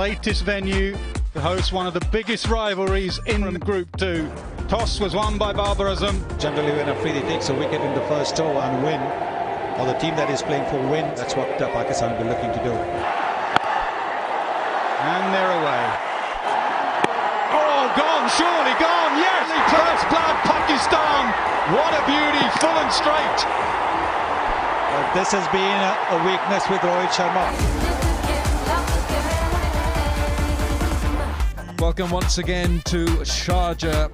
latest venue to host one of the biggest rivalries in Group 2. Toss was won by Babar Azam. Generally when Afridi takes a wicket in the first over and win, or the team that is playing for win, that's what Pakistan will be looking to do. And they're away. Oh, gone, surely gone, yes! First blood, Pakistan! What a beauty, full and straight! This has been a weakness with Rohit Sharma. Welcome once again to Sharjah.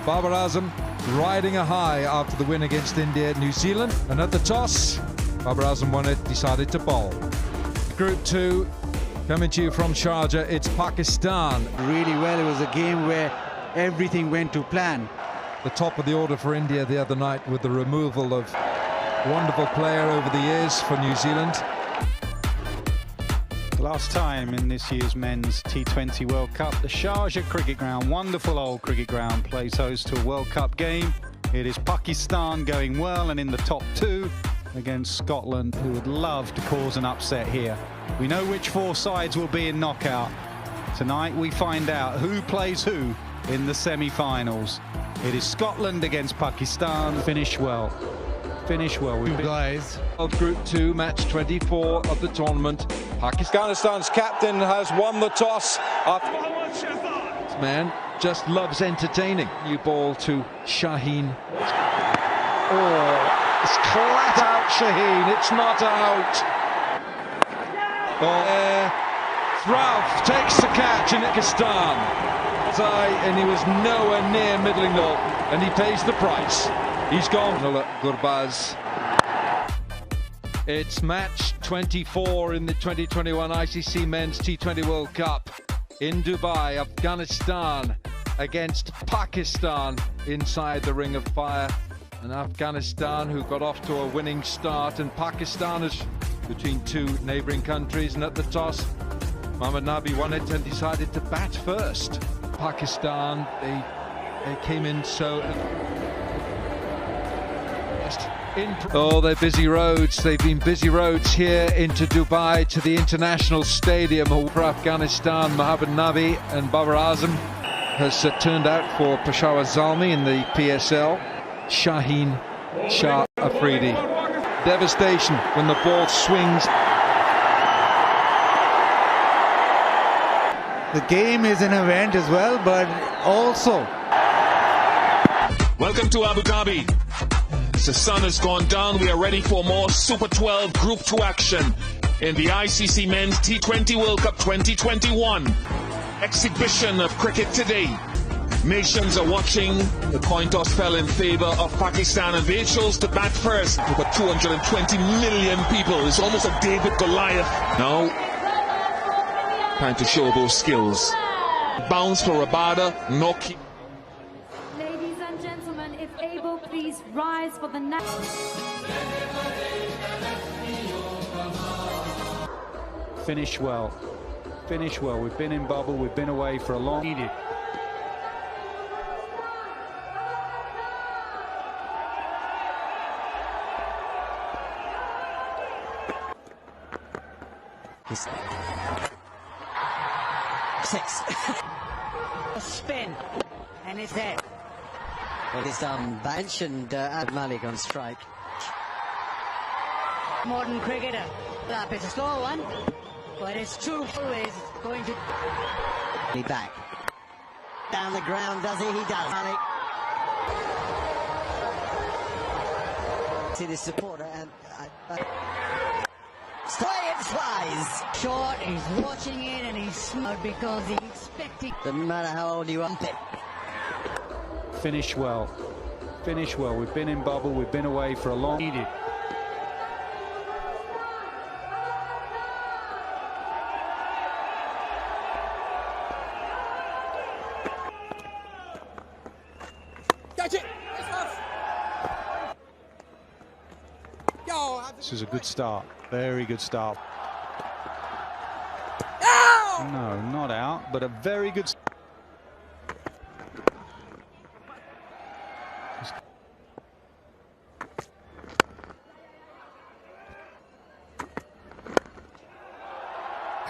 Babar Azam riding a high after the win against India, New Zealand. And at the toss, Babar Azam won it, decided to bowl. Group 2, coming to you from Sharjah, it's Pakistan. Really well, it was a game where everything went to plan. The top of the order for India the other night with the removal of a wonderful player over the years for New Zealand. Last time in this year's Men's T20 World Cup, the Sharjah cricket ground, wonderful old cricket ground, plays host to a World Cup game. It is Pakistan going well and in the top 2 against Scotland, who would love to cause an upset here. We know which 4 sides will be in knockout. Tonight we find out who plays who in the semi-finals. It is Scotland against Pakistan. Finish well. Finish well. Two guys of Group 2, match 24 of the tournament. Afghanistan's captain has won the toss. This man just loves entertaining. New ball to Shaheen. Oh, it's flat out Shaheen. It's not out. Thrauf takes the catch in Pakistan. And he was nowhere near middling ball, and he pays the price. He's gone. Gurbaz. It's match 24 in the 2021 ICC Men's T20 World Cup in Dubai. Afghanistan against Pakistan inside the Ring of Fire. And Afghanistan, who got off to a winning start, and Pakistan is between 2 neighbouring countries. And at the toss, Mohammad Nabi won it and decided to bat first. Pakistan, they came in so... Oh, they're busy roads. They've been busy roads here into Dubai to the international stadium for Afghanistan. Mohammad Nabi and Babar Azam has turned out for Peshawar Zalmi in the PSL. Shaheen Shah Afridi. Devastation when the ball swings. The game is an event as well, but also... Welcome to Abu Dhabi. The sun has gone down. We are ready for more Super 12 Group 2 action in the ICC Men's T20 World Cup 2021. Exhibition of cricket today. Nations are watching. The coin toss fell in favor of Pakistan, and they chose to bat first. We've got 220 million people. It's almost a David Goliath. Now, time to show those skills. Bounce for Rabada. No keep. Ladies and gentlemen, if able, please rise for the next. Finish well. Finish well. We've been in bubble. We've been away for a long... Needed. Six. A spin, and it's there. Well, it's bench and Ad Malik on strike. Modern cricketer. It's a slow one, but it's true. Always going to be back. Down the ground, does he? He does. Malik. See the supporter and. It flies. Short, he's watching it and he's smart because he's expecting. Doesn't matter how old you are. Finish well. Finish well. We've been in bubble. We've been away for a long... Needed. Catch it! This is a good start. Very good start. No, not out, but a very good...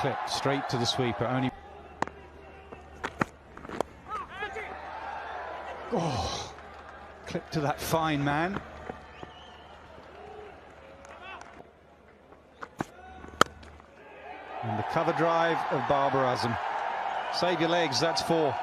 clip straight to the sweeper. Only. Oh, clip to that fine man. And the cover drive of Barbara Azam. Save your legs, that's 4.